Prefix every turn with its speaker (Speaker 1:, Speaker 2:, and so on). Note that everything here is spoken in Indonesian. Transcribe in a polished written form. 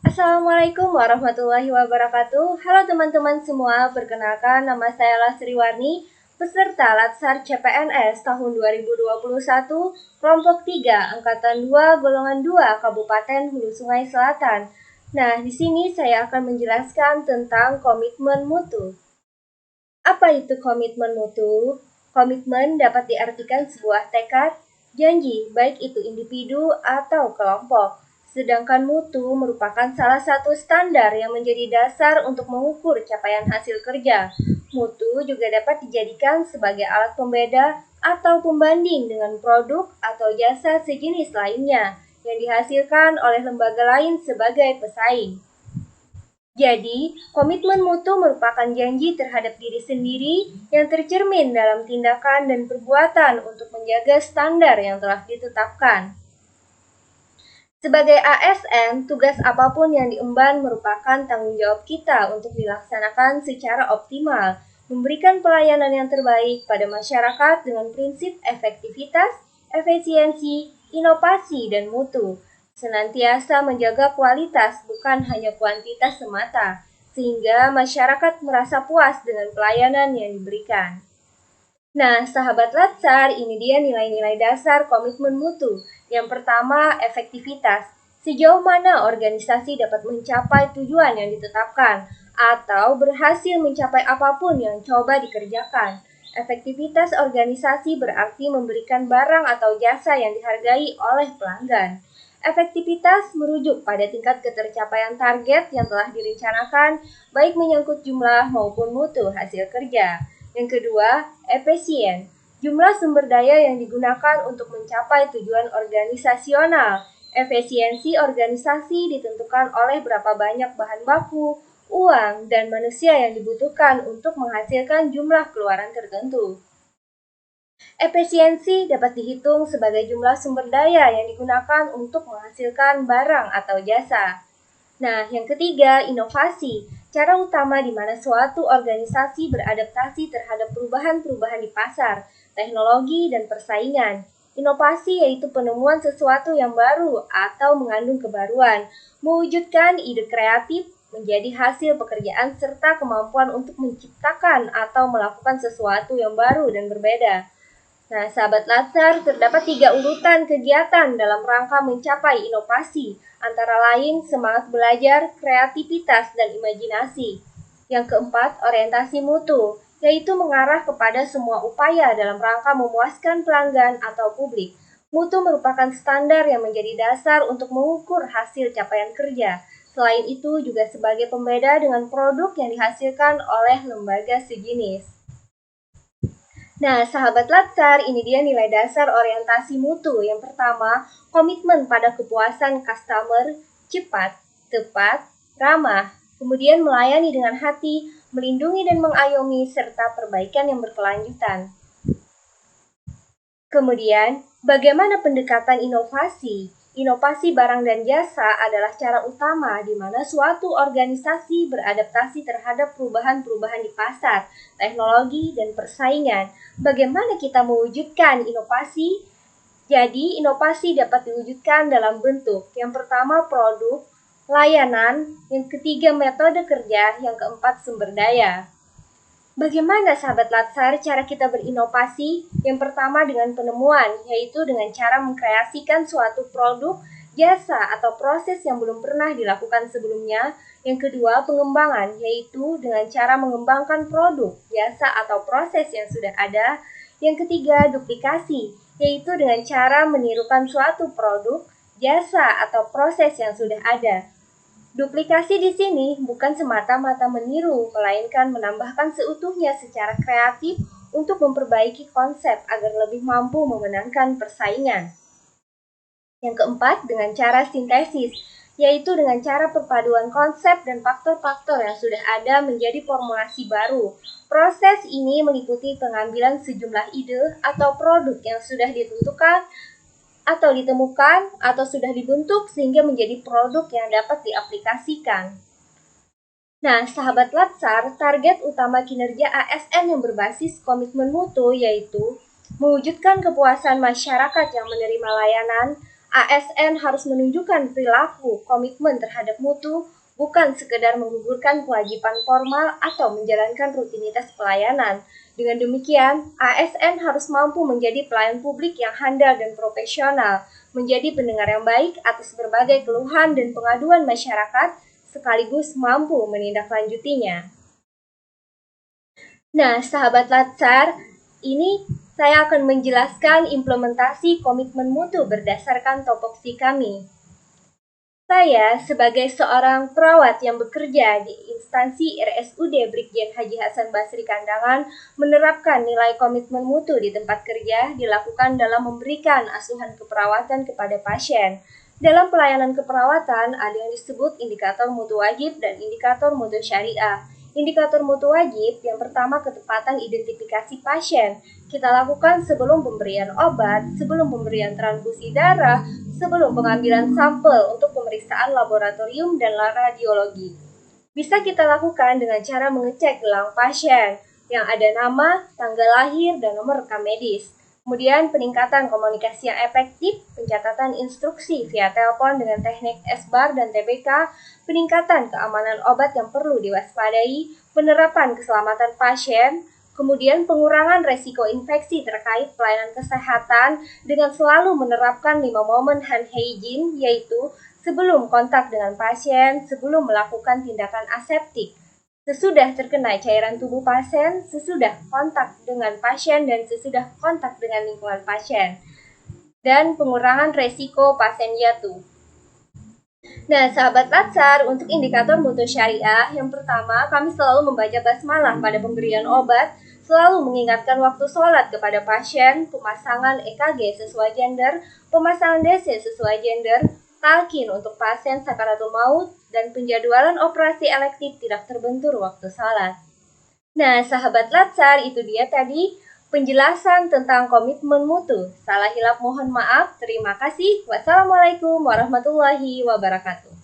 Speaker 1: Assalamualaikum warahmatullahi wabarakatuh. Halo teman-teman semua, perkenalkan nama saya Lasriwarni, peserta Latsar CPNS tahun 2021, kelompok 3, angkatan 2, golongan 2, Kabupaten Hulu Sungai Selatan. Nah, di sini saya akan menjelaskan tentang komitmen mutu. Apa itu komitmen mutu? Komitmen dapat diartikan sebuah tekad, janji, baik itu individu atau kelompok. Sedangkan mutu merupakan salah satu standar yang menjadi dasar untuk mengukur capaian hasil kerja. Mutu juga dapat dijadikan sebagai alat pembeda atau pembanding dengan produk atau jasa sejenis lainnya yang dihasilkan oleh lembaga lain sebagai pesaing. Jadi, komitmen mutu merupakan janji terhadap diri sendiri yang tercermin dalam tindakan dan perbuatan untuk menjaga standar yang telah ditetapkan. Sebagai ASN, tugas apapun yang diemban merupakan tanggung jawab kita untuk dilaksanakan secara optimal, memberikan pelayanan yang terbaik pada masyarakat dengan prinsip efektivitas, efisiensi, inovasi, dan mutu. Senantiasa menjaga kualitas bukan hanya kuantitas semata, sehingga masyarakat merasa puas dengan pelayanan yang diberikan. Nah, sahabat Latsar, ini dia nilai-nilai dasar komitmen mutu. Yang pertama, efektivitas. Sejauh mana organisasi dapat mencapai tujuan yang ditetapkan atau berhasil mencapai apapun yang coba dikerjakan. Efektivitas organisasi berarti memberikan barang atau jasa yang dihargai oleh pelanggan. Efektivitas merujuk pada tingkat ketercapaian target yang telah direncanakan, baik menyangkut jumlah maupun mutu hasil kerja. Yang kedua, efisien. Jumlah sumber daya yang digunakan untuk mencapai tujuan organisasional. Efisiensi organisasi ditentukan oleh berapa banyak bahan baku, uang, dan manusia yang dibutuhkan untuk menghasilkan jumlah keluaran tertentu. Efisiensi dapat dihitung sebagai jumlah sumber daya yang digunakan untuk menghasilkan barang atau jasa. Nah, yang ketiga, inovasi. Cara utama di mana suatu organisasi beradaptasi terhadap perubahan-perubahan di pasar, teknologi, dan persaingan. Inovasi yaitu penemuan sesuatu yang baru atau mengandung kebaruan, mewujudkan ide kreatif menjadi hasil pekerjaan serta kemampuan untuk menciptakan atau melakukan sesuatu yang baru dan berbeda. Nah, sahabat Latsar, terdapat 3 urutan kegiatan dalam rangka mencapai inovasi, antara lain semangat belajar, kreativitas, dan imajinasi. Yang keempat, orientasi mutu, yaitu mengarah kepada semua upaya dalam rangka memuaskan pelanggan atau publik. Mutu merupakan standar yang menjadi dasar untuk mengukur hasil capaian kerja. Selain itu juga sebagai pembeda dengan produk yang dihasilkan oleh lembaga sejenis. Nah, sahabat Latsar, ini dia nilai dasar orientasi mutu. Yang pertama, komitmen pada kepuasan customer, cepat, tepat, ramah, kemudian melayani dengan hati, melindungi dan mengayomi, serta perbaikan yang berkelanjutan. Kemudian, bagaimana pendekatan inovasi? Inovasi barang dan jasa adalah cara utama di mana suatu organisasi beradaptasi terhadap perubahan-perubahan di pasar, teknologi, dan persaingan. Bagaimana kita mewujudkan inovasi? Jadi, inovasi dapat diwujudkan dalam bentuk yang pertama produk, layanan, yang ketiga metode kerja, yang keempat sumber daya. Bagaimana sahabat Latsar cara kita berinovasi? Yang pertama dengan penemuan, yaitu dengan cara mengkreasikan suatu produk, jasa, atau proses yang belum pernah dilakukan sebelumnya. Yang kedua, pengembangan, yaitu dengan cara mengembangkan produk, jasa, atau proses yang sudah ada. Yang ketiga, duplikasi, yaitu dengan cara menirukan suatu produk, jasa, atau proses yang sudah ada. Duplikasi di sini bukan semata-mata meniru, melainkan menambahkan seutuhnya secara kreatif untuk memperbaiki konsep agar lebih mampu memenangkan persaingan. Yang keempat, dengan cara sintesis, yaitu dengan cara perpaduan konsep dan faktor-faktor yang sudah ada menjadi formulasi baru. Proses ini meliputi pengambilan sejumlah ide atau produk yang sudah ditentukan atau ditemukan atau sudah dibentuk sehingga menjadi produk yang dapat diaplikasikan. Nah, sahabat Latsar, target utama kinerja ASN yang berbasis komitmen mutu yaitu mewujudkan kepuasan masyarakat yang menerima layanan ASN harus menunjukkan perilaku, komitmen terhadap mutu, bukan sekedar menggugurkan kewajiban formal atau menjalankan rutinitas pelayanan. Dengan demikian, ASN harus mampu menjadi pelayan publik yang handal dan profesional, menjadi pendengar yang baik atas berbagai keluhan dan pengaduan masyarakat, sekaligus mampu menindaklanjutinya. Nah, sahabat Latsar, ini saya akan menjelaskan implementasi komitmen mutu berdasarkan topoksi kami. Saya sebagai seorang perawat yang bekerja di instansi RSUD Brigjen Haji Hasan Basri Kandangan menerapkan nilai komitmen mutu di tempat kerja dilakukan dalam memberikan asuhan keperawatan kepada pasien. Dalam pelayanan keperawatan ada yang disebut indikator mutu wajib dan indikator mutu syariah. Indikator mutu wajib yang pertama ketepatan identifikasi pasien. Kita lakukan sebelum pemberian obat, sebelum pemberian transfusi darah, sebelum pengambilan sampel untuk pemeriksaan laboratorium dan radiologi. Bisa kita lakukan dengan cara mengecek gelang pasien yang ada nama, tanggal lahir, dan nomor rekam medis. Kemudian peningkatan komunikasi yang efektif, pencatatan instruksi via telepon dengan teknik SBAR dan TBK, peningkatan keamanan obat yang perlu diwaspadai, penerapan keselamatan pasien, kemudian pengurangan resiko infeksi terkait pelayanan kesehatan dengan selalu menerapkan 5 momen hand hygiene, yaitu sebelum kontak dengan pasien, sebelum melakukan tindakan aseptik, sesudah terkena cairan tubuh pasien, sesudah kontak dengan pasien, dan sesudah kontak dengan lingkungan pasien, dan pengurangan resiko pasien jatuh. Nah, sahabat Latsar, untuk indikator mutu syariah, yang pertama, kami selalu membaca basmalah pada pemberian obat, selalu mengingatkan waktu sholat kepada pasien, pemasangan EKG sesuai gender, pemasangan DC sesuai gender, talqin untuk pasien sakaratul maut, dan penjadwalan operasi elektif tidak terbentur waktu sholat. Nah, sahabat Latsar, itu dia tadi penjelasan tentang komitmen mutu. Salah hilap mohon maaf. Terima kasih. Wassalamualaikum warahmatullahi wabarakatuh.